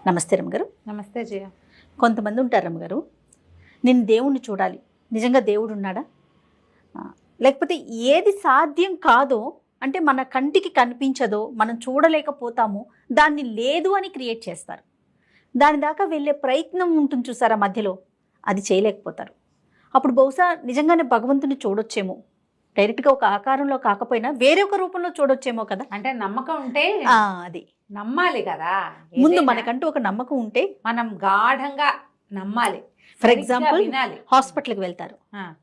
నమస్తే రమ్మగారు. నమస్తే జయ. కొంతమంది ఉంటారు రమ్మగారు, నేను దేవుణ్ణి చూడాలి, నిజంగా దేవుడు ఉన్నాడా, లేకపోతే ఏది సాధ్యం కాదో అంటే మన కంటికి కనిపించదో మనం చూడలేకపోతాము దాన్ని లేదు అని క్రియేట్ చేస్తారు. దాని దాకా వెళ్ళే ప్రయత్నం ఉంటుంది చూసారా, మధ్యలో అది చేయలేకపోతారు. అప్పుడు బహుశా నిజంగానే భగవంతుని చూడొచ్చేమో, డైరెక్ట్గా ఒక ఆకారంలో కాకపోయినా వేరే ఒక రూపంలో చూడొచ్చేమో కదా. అంటే నమ్మకం ఉంటే అది నమ్మాలి కదా. ముందు మనకంటూ ఒక నమ్మకం ఉంటే మనం గాఢంగా నమ్మాలి. ఫర్ ఎగ్జాంపుల్ వినాలి. హాస్పిటల్కి వెళ్తారు,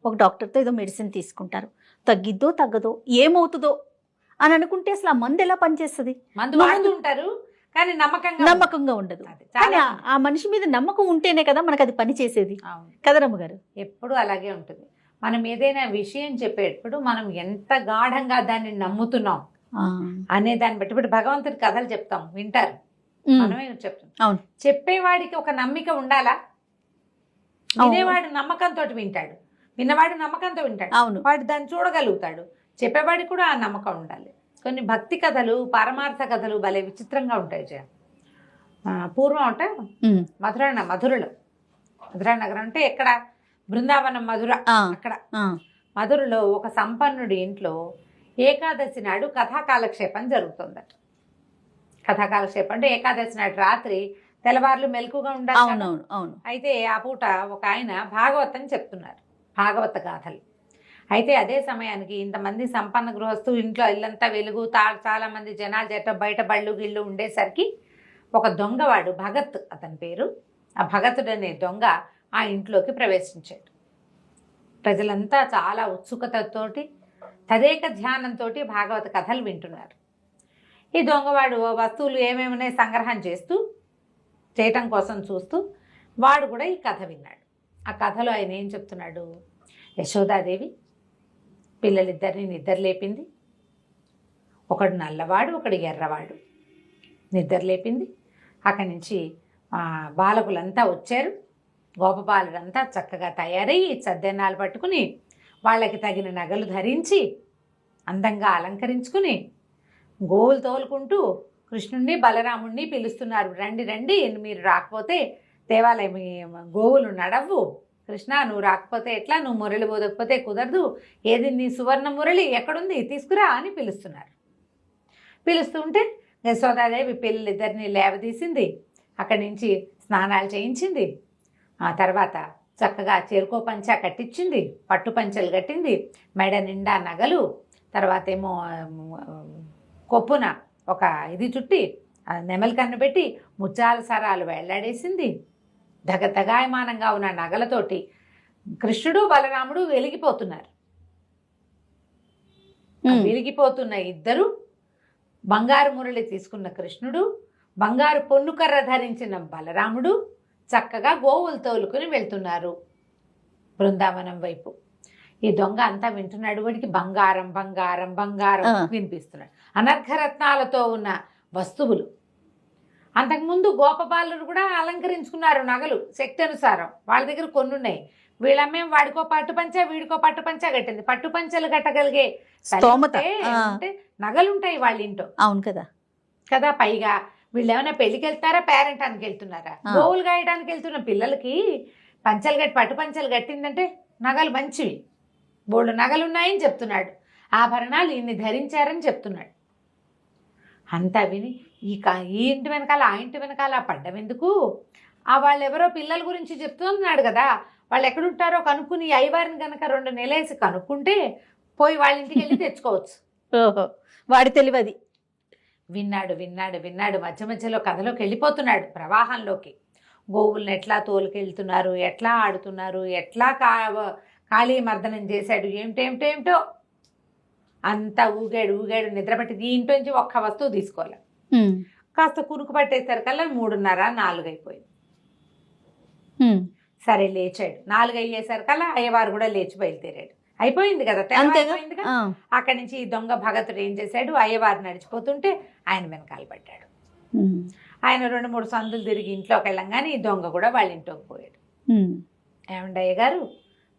ఒక డాక్టర్తో ఏదో మెడిసిన్ తీసుకుంటారు, తగ్గిద్దో తగ్గదో ఏమవుతుందో అని అనుకుంటే అసలు ఆ మందు ఎలా పనిచేస్తుంది? మందు వాడుతుంటారు కానీ నమ్మకంగా ఉండదు. కానీ ఆ మనిషి మీద నమ్మకం ఉంటేనే కదా మనకు అది పని చేసేది కదా రమ్మగారు. ఎప్పుడు అలాగే ఉంటుంది. మనం ఏదైనా విషయం చెప్పేటప్పుడు మనం ఎంత గాఢంగా దాన్ని నమ్ముతున్నాం అనే దాన్ని బట్టి. ఇప్పుడు భగవంతుడి కథలు చెప్తాం, వింటారు, మనమే చెప్తాం. అవును, చెప్పేవాడికి ఒక నమ్మిక ఉండాలా? వినేవాడు నమ్మకంతో వింటాడు, విన్నవాడు నమ్మకంతో వింటాడు. అవును, వాడు దాన్ని చూడగలుగుతాడు. చెప్పేవాడికి కూడా ఆ నమ్మకం ఉండాలి. కొన్ని భక్తి కథలు, పరమార్థ కథలు భలే విచిత్రంగా ఉంటాయి జయ. పూర్వం అంటే మధుర నగరం అంటే ఎక్కడ, బృందావనం మధుర. అక్కడ మధురలో ఒక సంపన్నుడి ఇంట్లో ఏకాదశి నాడు కథాకాలక్షేపం జరుగుతుందట. కథాకాలక్షేపం అంటే ఏకాదశి నాడు రాత్రి తెల్లవార్లు మెలకుగా ఉండాలి. అయితే ఆ పూట ఒక ఆయన భాగవతం చెప్తున్నారు, భాగవత గాథలు. అయితే అదే సమయానికి ఇంతమంది సంపన్న గృహస్థు, ఇంట్లో ఇల్లంతా వెలుగు, చాలా మంది జనాలు చేత బయట బళ్ళు గిళ్ళు ఉండేసరికి ఒక దొంగవాడు, భగత్ అతని పేరు, ఆ భగతుడు అనే దొంగ ఆ ఇంట్లోకి ప్రవేశించాడు. ప్రజలంతా చాలా ఉత్సుకతతోటి తదేక ధ్యానంతో భాగవత కథలు వింటున్నారు. ఈ దొంగవాడు వస్తువులు ఏమేమనే సంగ్రహం చేయటం కోసం చూస్తూ వాడు కూడా ఈ కథ విన్నాడు. ఆ కథలో ఆయన ఏం చెప్తున్నాడు, యశోదాదేవి పిల్లలిద్దరిని నిద్ర లేపింది. ఒకడు నల్లవాడు, ఒకడు ఎర్రవాడు. నిద్ర లేపింది. అక్కడి నుంచి బాలకులంతా వచ్చారు. గోపబాలుడంతా చక్కగా తయారయ్యి చద్దెన్నాలు పట్టుకుని వాళ్ళకి తగిన నగలు ధరించి అందంగా అలంకరించుకుని గోవులు తోలుకుంటూ కృష్ణుణ్ణి బలరాముణ్ణి పిలుస్తున్నారు. రండి రండి, మీరు రాకపోతే దేవాలయం గోవులు నడవు, కృష్ణ నువ్వు రాకపోతే ఎట్లా, నువ్వు మురళి పోదకపోతే కుదరదు, ఏది నీ సువర్ణ మురళి ఎక్కడుంది తీసుకురా అని పిలుస్తున్నారు. పిలుస్తుంటే యశోదాదేవి పిల్లలిద్దరిని లేవదీసింది, అక్కడి నుంచి స్నానాలు చేయించింది. ఆ తర్వాత చక్కగా చెరుకో పంచా కట్టించింది, పట్టు పంచలు కట్టింది, మెడ నిండా నగలు, తర్వాత ఏమో కొప్పున ఒక ఇది చుట్టి నెమలి కన్ను పెట్టి ముత్యాల సరాలు వెళ్లాడేసింది. దగాయమానంగా ఉన్న నగలతోటి కృష్ణుడు బలరాముడు వెలిగిపోతున్నారు. వెలిగిపోతున్న ఇద్దరు, బంగారు మురళి తీసుకున్న కృష్ణుడు, బంగారు పొన్నుకర్ర ధరించిన బలరాముడు చక్కగా గోవులు తోలుకుని వెళ్తున్నారు బృందావనం వైపు. ఈ దొంగ అంతా వింటున్నాడు. వాడికి బంగారం బంగారం బంగారం వినిపిస్తున్నాడు, అనర్ఘరత్నాలతో ఉన్న వస్తువులు. అంతకుముందు గోపబాలుడు కూడా అలంకరించుకున్నారు నగలు శక్తి అనుసారం. వాళ్ళ దగ్గర కొన్ని ఉన్నాయి. వీళ్ళమ్మే వాడికో పట్టు పంచ, వీడికో పట్టు పంచ కట్టింది. పట్టు పంచలు కట్టగలిగే అంటే నగలుంటాయి వాళ్ళ ఇంట్లో. అవును కదా కదా. పైగా వీళ్ళు ఏమైనా పెళ్లికి వెళ్తారా, పేరెంటానికి వెళ్తున్నారా, గోవులు గాయడానికి వెళ్తున్న పిల్లలకి పంచలు కట్టి పట్టు పంచలు కట్టిందంటే నగలు మంచివి, బోళ్ళు నగలు ఉన్నాయని చెప్తున్నాడు. ఆభరణాలు ఇన్ని ధరించారని చెప్తున్నాడు. అంతా విని ఈ ఇంటి వెనకాల ఆ ఇంటి వెనకాల పడ్డం ఎందుకు, వాళ్ళు ఎవరో పిల్లల గురించి చెప్తున్నాడు కదా, వాళ్ళు ఎక్కడుంటారో కనుక్కుని అయ్యవారిని కనుక 2 నెలలేసి కనుక్కుంటే పోయి వాళ్ళ ఇంటికి వెళ్ళి తెచ్చుకోవచ్చు. ఓహో, వాడి తెలియదు. విన్నాడు విన్నాడు విన్నాడు మధ్య మధ్యలో కథలోకి వెళ్ళిపోతున్నాడు, ప్రవాహంలోకి. గోవులను ఎట్లా తోలుకెళ్తున్నారు, ఎట్లా ఆడుతున్నారు, ఎట్లా కాళీ మర్దనం చేశాడు, ఏమిటేమిటేమిటో అంతా ఊగాడు నిద్రపట్టి ఈ ఇంటి నుంచి ఒక్క వస్తువు తీసుకోవాలి. కాస్త కునుకు పట్టేసరికల్లా 3:30, 4 అయిపోయింది. సరే లేచాడు. 4 అయ్యేసరికల్లా అయ్యవారు కూడా లేచి బయలుదేరాడు. అయిపోయింది కదా, అయిపోయిందిగా. అక్కడి నుంచి ఈ దొంగ భగతుడు ఏం చేశాడు, అయ్యవారు నడిచిపోతుంటే ఆయన వెనకాల పడ్డాడు. ఆయన 2-3 సందులు తిరిగి ఇంట్లోకి వెళ్ళంగానే ఈ దొంగ కూడా వాళ్ళ ఇంట్లోకి పోయాడు. ఏమండి అయ్యగారు,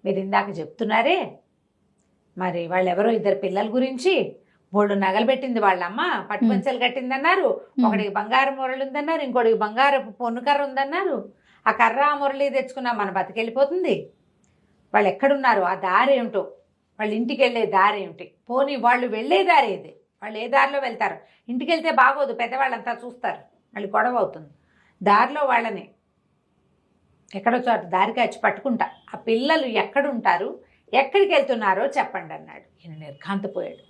మీరు ఇందాక చెప్తున్నారే మరి వాళ్ళెవరో 2 పిల్లల గురించి బోళ్ళు నగలు పెట్టింది వాళ్ళమ్మ, పట్టుపంచలు కట్టిందన్నారు, ఒకడికి బంగారు మురళి ఉందన్నారు, ఇంకోటికి బంగారు పొన్ను కర్ర ఉందన్నారు. ఆ కర్ర ఆ మురళి తెచ్చుకున్నా మన బతికెళ్ళిపోతుంది. వాళ్ళు ఎక్కడున్నారు, ఆ దారి ఏమిటో, వాళ్ళ ఇంటికి వెళ్ళే దారి ఏమిటి, పోనీ వాళ్ళు వెళ్ళే దారి ఏది, వాళ్ళు ఏ దారిలో వెళ్తారు. ఇంటికి వెళ్తే బాగోదు, పెద్దవాళ్ళంతా చూస్తారు, మళ్ళీ గొడవ అవుతుంది. దారిలో వాళ్ళని ఎక్కడో చోట దారికి వచ్చి పట్టుకుంటా, ఆ పిల్లలు ఎక్కడుంటారు, ఎక్కడికి వెళ్తున్నారో చెప్పండి అన్నాడు. ఈయన నిర్ఘాంతపోయాడు.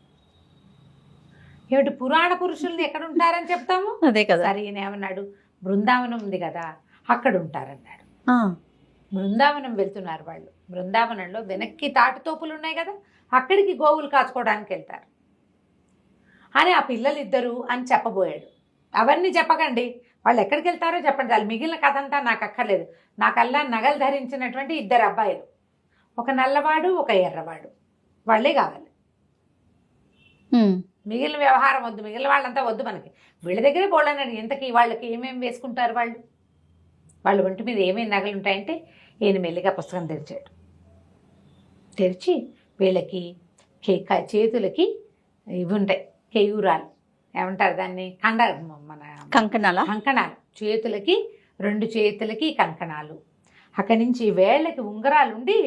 ఏమిటి పురాణ పురుషుల్ని ఎక్కడుంటారని చెప్తాము, అదే కదా. సరే ఈయన ఏమన్నాడు, బృందావనం ఉంది కదా అక్కడ ఉంటారన్నాడు. బృందావనం వెళ్తున్నారు వాళ్ళు, బృందావనంలో వెనక్కి తాటితోపులు ఉన్నాయి కదా, అక్కడికి గోవులు కాచుకోవడానికి వెళ్తారు అని ఆ పిల్లలిద్దరూ అని చెప్పబోయాడు. అవన్నీ చెప్పకండి, వాళ్ళు ఎక్కడికి వెళ్తారో చెప్పండి, వాళ్ళు మిగిలిన కథ అంతా నాకు అక్కర్లేదు. నాకల్లా నగలు ధరించినటువంటి 2 అబ్బాయిలు, ఒక నల్లవాడు ఒక ఎర్రవాడు, వాళ్ళే కావాలి. మిగిలిన వ్యవహారం వద్దు, మిగిలిన వాళ్ళంతా వద్దు మనకి. వీళ్ళ దగ్గరే పోలేనండి. ఇంతకీ వాళ్ళకి ఏమేమి వేసుకుంటారు, వాళ్ళ ఒంటి మీద ఏమేమి నగలు ఉంటాయంటే ఈయన మెల్లిగా పుస్తకం తెరిచాడు. తెరిచి వీళ్ళకి చేతులకి ఇవి ఉంటాయి, కేయూరాలు ఏమంటారు దాన్ని, మన కంకణాలు, చేతులకి 2 చేతులకి కంకణాలు, అక్కడి నుంచి వేళ్ళకి ఉంగరాలు ఉండి,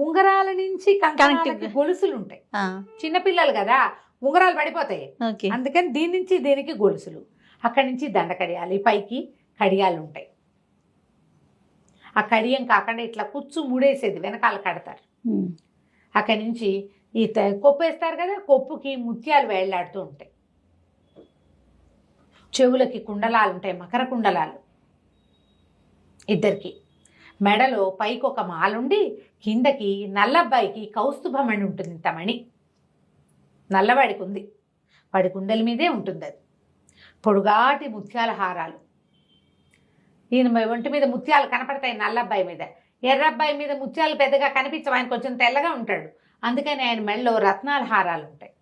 ఉంగరాల నుంచి కంకణాలకి గొలుసులు ఉంటాయి. చిన్నపిల్లలు కదా, ఉంగరాలు పడిపోతాయి, అందుకని దీని నుంచి దీనికి గొలుసులు, అక్కడి నుంచి దండ కడియాలు, పైకి కడియాలు ఉంటాయి. ఆ కడియం కాకుండా ఇట్లా కుచ్చు ముడేసేది వెనకాల కడతారు. అక్కడి నుంచి ఈ కొప్పు వేస్తారు కదా, కొప్పుకి ముత్యాలు వేళ్లాడుతూ ఉంటాయి. చెవులకి కుండలాలు ఉంటాయి, మకర కుండలాలు ఇద్దరికి. మెడలో పైకి ఒక మాలుండి, కిందకి నల్లబ్బాయికి కౌస్తుభమణి ఉంటుంది, ఇంత మణి నల్లవాడికి ఉంది, వాడి కుండల మీదే ఉంటుంది అది. పొడుగాటి ముత్యాల హారాలు, ఈయన ఒంటి మీద ముత్యాలు కనపడతాయి నల్లబ్బాయి మీద. ఎర్రబ్బాయి మీద ముత్యాలు పెద్దగా కనిపించవు, ఆయన కొంచెం తెల్లగా ఉంటాడు, అందుకని ఆయన మెడలో రత్నాల హారాలు ఉంటాయి.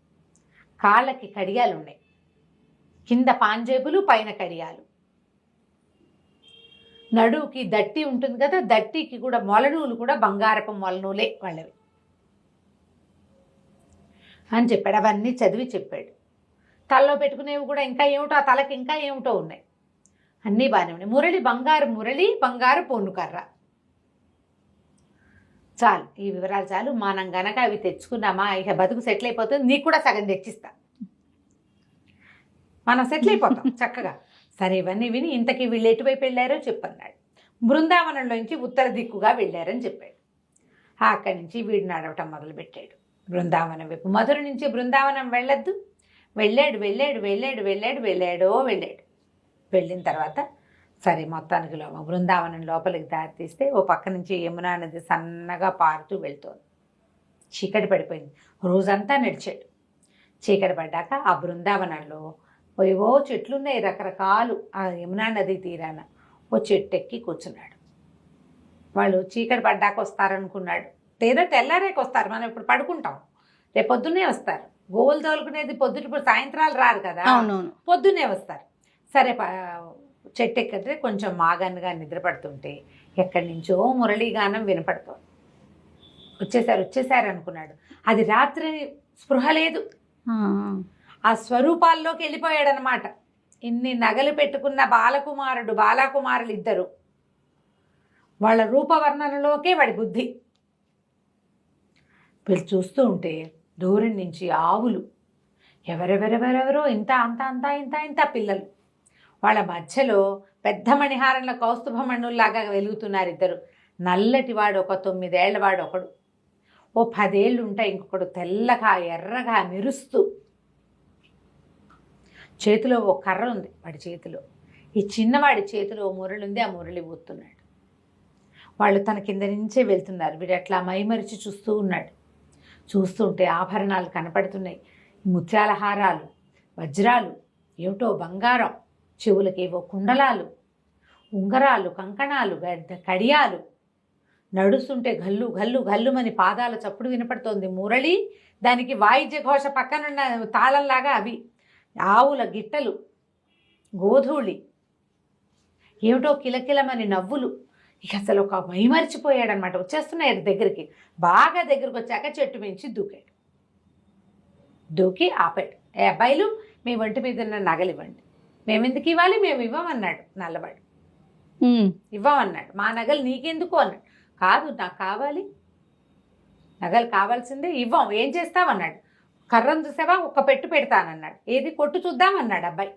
కాళ్ళకి కడియాలు ఉన్నాయి, కింద పాంజేబులు పైన కడియాలు. నడువుకి దట్టి ఉంటుంది కదా, దట్టికి కూడా మొలనూలు కూడా బంగారపు మొలనూలే వాళ్ళవి అని చెప్పాడు. అవన్నీ చదివి చెప్పాడు. తలలో పెట్టుకునేవి కూడా ఇంకా ఏమిటో, ఆ తలకి ఇంకా ఏమిటో ఉన్నాయి, అన్నీ బాగానే ఉన్నాయి. మురళి బంగారు మురళి, బంగారు పొన్ను కర్ర. చాలు, ఈ వివరాలు చాలు. మనం గనక అవి తెచ్చుకున్నామా ఇక బతుకు సెటిల్ అయిపోతుంది. నీకు కూడా సగం తెచ్చిస్తా, మనం సెటిల్ అయిపోతాం చక్కగా. సరే, ఇవన్నీ విని ఇంతకీ వీళ్ళు ఎటువైపు వెళ్ళారో చెప్పన్నాడు. బృందావనంలోంచి ఉత్తర దిక్కుగా వెళ్ళారని చెప్పాడు. అక్కడి నుంచి వీడు నడవటం మొదలుపెట్టాడు బృందావనం వైపు. మధుర నుంచి బృందావనం వెళ్ళొద్దు, వెళ్ళాడు. వెళ్ళిన తర్వాత సరే మొత్తానికి బృందావనం లోపలికి దారి తీస్తే ఓ పక్క నుంచి యమునా నది సన్నగా పారుతూ వెళ్తోంది. చీకటి పడిపోయింది, రోజంతా నడిచాడు. చీకటి పడ్డాక ఆ బృందావనంలో ఏవో చెట్లున్నాయి రకరకాలు. ఆ యమునా నది తీరాన ఓ చెట్టు ఎక్కి కూర్చున్నాడు. వాళ్ళు చీకటి పడ్డాక వస్తారనుకున్నాడు, లేదా తెల్లారేకి వస్తారు, మనం ఇప్పుడు పడుకుంటాం, రేపు పొద్దున్నే వస్తారు. గోవులు తోలుకునేది పొద్దుట, సాయంత్రాలు రారు కదా, పొద్దున్నే వస్తారు. సరే, చెట్టు ఎక్కితే కొంచెం మాగన్నుగా నిద్రపడుతుంటే ఎక్కడి నుంచో మురళీగానం వినపడుతోంది. వచ్చేసారు అనుకున్నాడు. అది రాత్రి స్పృహ లేదు, ఆ స్వరూపాల్లోకి వెళ్ళిపోయాడనమాట. ఇన్ని నగలు పెట్టుకున్న బాలకుమారులు ఇద్దరు, వాళ్ళ రూపవర్ణనలోకే వాడి బుద్ధి. వీళ్ళు చూస్తూ ఉంటే దూరం నుంచి ఆవులు, ఎవరెవరెవరెవరో ఇంత పిల్లలు, వాళ్ళ మధ్యలో పెద్ద మణిహారంలో కౌస్తుభమణుల్లాగా వెలుగుతున్నారు ఇద్దరు. నల్లటి వాడు ఒక 9 ఏళ్ల వాడు ఒకడు, ఓ 10 ఏళ్ళు ఉంటాయి ఇంకొకడు, తెల్లగా ఎర్రగా మెరుస్తూ. చేతిలో ఓ కర్ర ఉంది వాడి చేతిలో, ఈ చిన్నవాడి చేతిలో ఓ మురళి ఉంది, ఆ మురళి ఊతున్నాడు. వాళ్ళు తన కింద నుంచే వెళ్తున్నారు. వీడు అట్లా మైమరిచి చూస్తూ ఉన్నాడు. చూస్తుంటే ఆభరణాలు కనపడుతున్నాయి, ముత్యాల హారాలు, వజ్రాలు, ఏమిటో బంగారం, చెవులకేవో కుండలాలు, ఉంగరాలు, కంకణాలు, కడియాలు. నడుస్తుంటే గల్లు గల్లు గల్లుమని పాదాల చప్పుడు వినపడుతోంది. మురళి, దానికి వాయిద్య ఘోష పక్కనున్న తాళంలాగా అవి, ఆవుల గిట్టలు, గోధూళి, ఏమిటో కిలకిలమని నవ్వులు. ఇక అసలు ఒక మైమరిచిపోయాడనమాట. వచ్చేస్తున్నాయి దగ్గరికి. బాగా దగ్గరికి వచ్చాక చెట్టు మించి దూకాడు. దూకి ఆపాడు. ఏ అబ్బాయిలు మీ ఒంటి మీద ఉన్న నగలు ఇవ్వండి. మేము ఎందుకు ఇవ్వాలి, మేము ఇవ్వమన్నాడు నల్లవాడు. ఇవ్వమన్నాడు. మా నగలు నీకెందుకు అన్నాడు. కాదు నాకు కావాలి, నగలు కావాల్సిందే, ఇవ్వం, ఏం చేస్తావన్నాడు. కర్రను చూసావా, ఒక్క పెట్టు పెడతానన్నాడు. ఏది కొట్టు చూద్దామన్నాడు అబ్బాయి.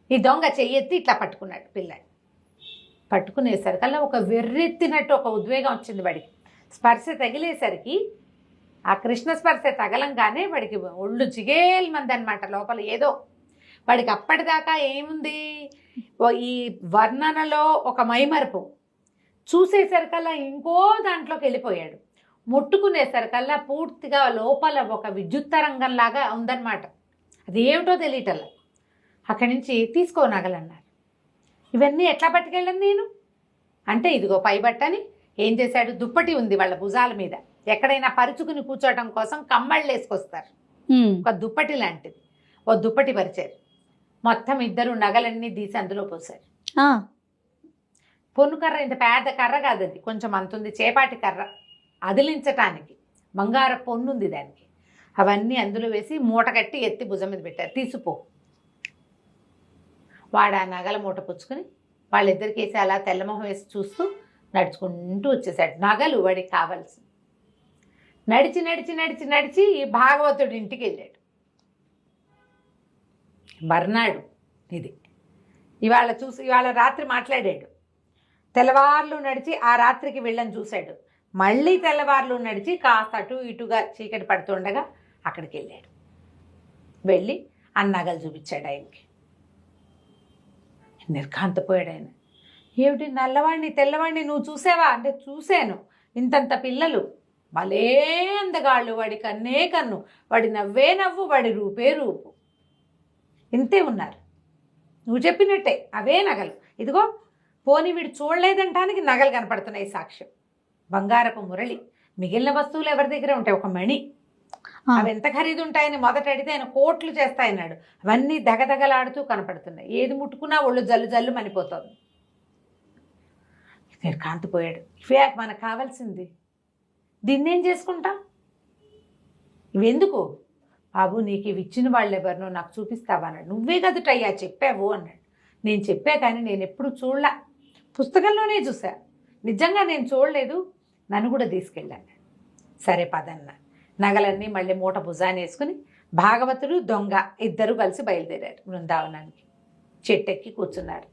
ఈ దొంగ చెయ్యెత్తి ఇట్లా పట్టుకున్నాడు పిల్లాడు. పట్టుకునేసరికల్లా ఒక వెర్రెత్తినట్టు ఒక ఉద్వేగం వచ్చింది వాడికి. స్పర్శ తగిలేసరికి ఆ కృష్ణ స్పర్శ తగలంగానే వాడికి ఒళ్ళు జిగేల్మంది అనమాట. లోపల ఏదో వాడికి అప్పటిదాకా ఏముంది, ఈ వర్ణనలో ఒక మైమరుపు, చూసేసరికల్లా ఇంకో దాంట్లోకి వెళ్ళిపోయాడు. ముట్టుకునేసరికల్లా పూర్తిగా లోపల ఒక విద్యుత్ తరంగంలాగా ఉందన్నమాట. అది ఏమిటో తెలియటల్లా. అక్కడి నుంచి తీసుకో నగలన్నారు. ఇవన్నీ ఎట్లా పట్టుకెళ్ళను నేను అంటే, ఇదిగో పైబట్టని ఏం చేశాడు, దుప్పటి ఉంది వాళ్ళ భుజాల మీద, ఎక్కడైనా పరుచుకుని కూర్చోవడం కోసం కమ్మళ్ళు వేసుకొస్తారు, ఒక దుప్పటి లాంటిది, ఓ దుప్పటి పరిచారు. మొత్తం ఇద్దరు నగలన్నీ తీసి అందులో పోసారు. పొన్ను కర్ర, ఇంత పెద్ద కర్ర కాదు అది, కొంచెం అంతుంది, చేపాటి కర్ర, అదిలించటానికి బంగార పొన్ను ఉంది దానికి. అవన్నీ అందులో వేసి మూట కట్టి ఎత్తి భుజం మీద పెట్టారు. తీసిపో. వాడు ఆ నగల మూట పుచ్చుకొని వాళ్ళిద్దరికి వేసి అలా తెల్లమొహం వేసి చూస్తూ నడుచుకుంటూ వచ్చేసాడు. నగలు వాడికి కావాల్సింది. నడిచి నడిచి నడిచి నడిచి భాగవతుడి ఇంటికి వెళ్ళాడు. మర్నాడు ఇది ఇవాళ రాత్రి మాట్లాడాడు. తెల్లవార్లు నడిచి ఆ రాత్రికి వెళ్ళని చూశాడు. మళ్ళీ తెల్లవార్లు నడిచి కాస్త అటు ఇటుగా చీకటి పడుతుండగా అక్కడికి వెళ్ళాడు. వెళ్ళి ఆ నగలు చూపించాడు ఆయనకి. నిర్ఘాంతపోయాడు ఆయన. ఏమిటి, నల్లవాడిని తెల్లవాడిని నువ్వు చూసావా అంటే, చూశాను. ఇంతంత పిల్లలు, భలే అందగాళ్ళు, వాడి కన్నే కన్ను, వాడి నవ్వే నవ్వు, వాడి రూపే రూపు, ఇంతే ఉన్నారు. నువ్వు చెప్పినట్టే అవే నగలు. ఇదిగో పోనీ వీడు చూడలేదంటానికి నగలు కనపడుతున్నాయి సాక్ష్యం. బంగారపు మురళి, మిగిలిన వస్తువులు ఎవరి దగ్గర ఉంటాయి, ఒక మణి, అవి ఎంత ఖరీదు ఉంటాయని మొదట అడిగితే ఆయన కోట్లు చేస్తాయన్నాడు. అవన్నీ దగదగలాడుతూ కనపడుతున్నాయి. ఏది ముట్టుకున్నా ఒళ్ళు జల్లు జల్లు మనిపోతుంది. కాంతిపోయాడు. ఇవే మనకు కావాల్సింది, దీన్నేం చేసుకుంటా, ఇవెందుకు బాబు, నీకు ఇవి ఇచ్చిన వాళ్ళు ఎవరినో నాకు చూపిస్తావా అన్నాడు. నువ్వే కదుటయ్యా చెప్పావు అన్నాడు. నేను చెప్పా కానీ నేను ఎప్పుడు చూడలే, పుస్తకంలోనే చూసా, నిజంగా నేను చూడలేదు, నన్ను కూడా తీసుకెళ్ళాను. సరే పదన్నా. నగలన్నీ మళ్ళీ మూట భుజాన్ని వేసుకుని భాగవతుడు దొంగ ఇద్దరు కలిసి బయలుదేరారు బృందావనానికి. చెట్టెక్కి కూర్చున్నారు.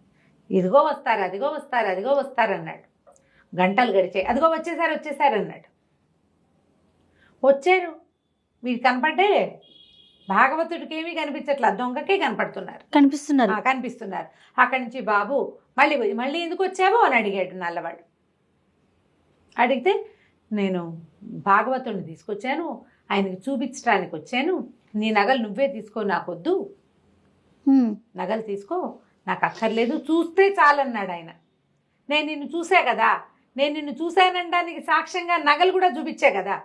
ఇదిగో వస్తారు, అదిగో వస్తారు, అదిగో వస్తారన్నాడు. గంటలు గడిచాయి. అదిగో వచ్చేసారన్నాడు. వచ్చారు, మీరు కనపడ్డే. భాగవతుడికి ఏమీ కనిపించట్లా, దొంగకే కనిపిస్తున్నారు. అక్కడి నుంచి బాబు మళ్ళీ ఎందుకు వచ్చావో అని అడిగాడు నల్లవాడు. అడిగితే, నేను భాగవతుడిని తీసుకొచ్చాను, ఆయనకి చూపించడానికి వచ్చాను, నీ నగలు నువ్వే తీసుకో, నాకొద్దు, నగలు తీసుకో, నాకు అక్కర్లేదు, చూస్తే చాలన్నాడు ఆయన. నేను నిన్ను చూసా కదా, నేను నిన్ను చూశానడానికి సాక్ష్యంగా నగలు కూడా చూపించా కదా,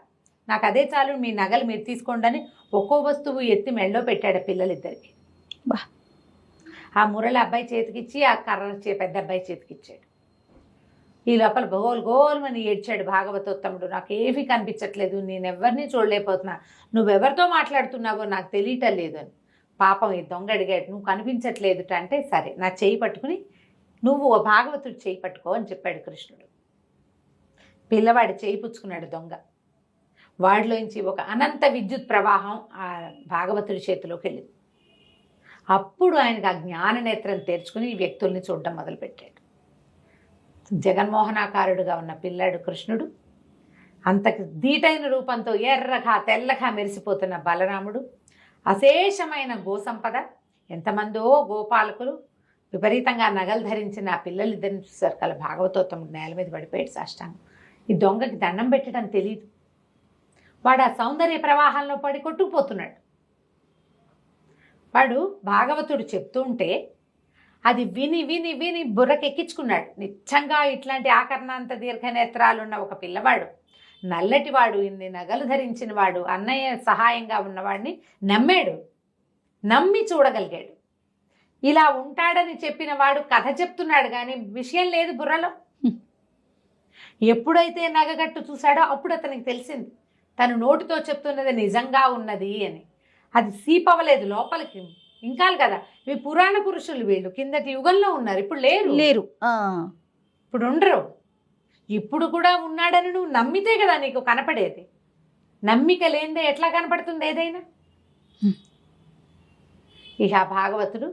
నాకు అదే చాలు, మీ నగలు మీరు తీసుకోండి అని ఒక్కో వస్తువు ఎత్తి మెళ్ళో పెట్టాడు పిల్లలిద్దరికి. ఆ మురళి అబ్బాయి చేతికిచ్చి ఆ కర్ర పెద్ద అబ్బాయి చేతికిచ్చాడు. ఈ లోపల గోల్మని ఏడ్చాడు భాగవతోత్తముడు. నాకేమీ కనిపించట్లేదు, నేనెవరిని చూడలేకపోతున్నా, నువ్వెవరితో మాట్లాడుతున్నావో నాకు తెలియటం లేదు అని. పాపం ఈ దొంగ అడిగాడు, నువ్వు కనిపించట్లేదుట అంటే, సరే నా చేయి పట్టుకుని నువ్వు భాగవతుడు చేయి పట్టుకో అని చెప్పాడు కృష్ణుడు. పిల్లవాడి చేయి పుచ్చుకున్నాడు దొంగ. వాడిలోంచి ఒక అనంత విద్యుత్ ప్రవాహం ఆ భాగవతుడి చేతిలోకి వెళ్ళింది. అప్పుడు ఆయనకు ఆ జ్ఞాన నేత్రం తెరుచుకుని ఈ వ్యక్తుల్ని చూడడం మొదలుపెట్టాడు. జగన్మోహనాకారుడుగా ఉన్న పిల్లాడు కృష్ణుడు, అంతకు దీటైన రూపంతో ఎర్రగా తెల్లగా మెరిసిపోతున్న బలరాముడు, అశేషమైన గోసంపద, ఎంతమందో గోపాలకులు, విపరీతంగా నగలు ధరించిన ఆ పిల్లలిద్దరిని చూశారు కల భాగవతోత్తముడు నేల మీద పడిపోయాడు సాష్టాంగం. ఈ దొంగకి దండం పెట్టడం తెలియదు. వాడు ఆ సౌందర్య ప్రవాహంలో పడి కొట్టుకుపోతున్నాడు. వాడు భాగవతుడు చెప్తూ ఉంటే అది విని విని విని బుర్రకెక్కించుకున్నాడు. నిజంగా ఇట్లాంటి ఆకర్ణాంత దీర్ఘనేత్రాలున్న ఒక పిల్లవాడు, నల్లటివాడు, ఇన్ని నగలు ధరించిన వాడు, అన్నయ్య సహాయంగా ఉన్నవాడిని నమ్మాడు, నమ్మి చూడగలిగాడు. ఇలా ఉంటాడని చెప్పిన వాడు కథ చెప్తున్నాడు కానీ విషయం లేదు బుర్రలో. ఎప్పుడైతే నగగట్టు చూశాడో అప్పుడు అతనికి తెలిసింది తను నోటితో చెప్తున్నది నిజంగా ఉన్నది అని. అది సీప్ అవ్వలేదు లోపలికి, ఇంకా కదా. ఇవి పురాణ పురుషులు, వీళ్ళు కిందటి యుగంలో ఉన్నారు, ఇప్పుడు లేరు. లేరు. ఇప్పుడు ఉండరు. ఇప్పుడు కూడా ఉన్నాడని నువ్వు నమ్మితే కదా నీకు కనపడేది. నమ్మిక లేనిదే ఎట్లా కనపడుతుంది ఏదైనా? ఇక ఆ భాగవతుడు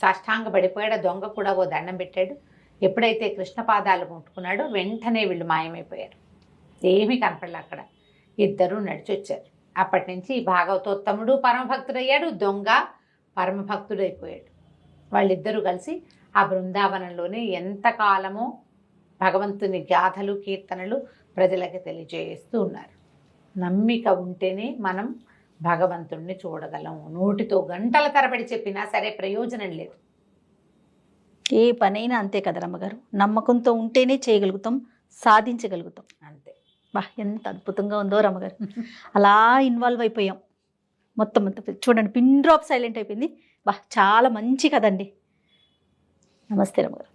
సాష్టాంగ పడిపోయాడు. దొంగ కూడా ఓ దండం పెట్టాడు. ఎప్పుడైతే కృష్ణ పాదాలు ముట్టుకున్నాడో వెంటనే వీళ్ళు మాయమైపోయారు. ఏమీ కనపడలే అక్కడ. ఇద్దరూ నడిచొచ్చారు. అప్పటి నుంచి భాగవతోత్తముడు పరమభక్తుడయ్యాడు, దొంగ పరమభక్తుడైపోయాడు. వాళ్ళిద్దరూ కలిసి ఆ బృందావనంలోనే ఎంతకాలమో భగవంతుని గాథలు కీర్తనలు ప్రజలకి తెలియజేస్తూ ఉన్నారు. నమ్మిక ఉంటేనే మనం భగవంతుణ్ణి చూడగలం. నోటితో గంటల తరబడి చెప్పినా సరే ప్రయోజనం లేదు. ఏ పనైనా అంతే కదా రమ్మగారు, నమ్మకంతో ఉంటేనే చేయగలుగుతాం, సాధించగలుగుతాం. అంతే. బా ఎంత అద్భుతంగా ఉందో రమ్మగారు. అలా ఇన్వాల్వ్ అయిపోయాం మొత్తం. చూడండి, పిన్ డ్రాప్ సైలెంట్ అయిపోయింది. బా చాలా మంచి కదండి. నమస్తే రమ్మగారు.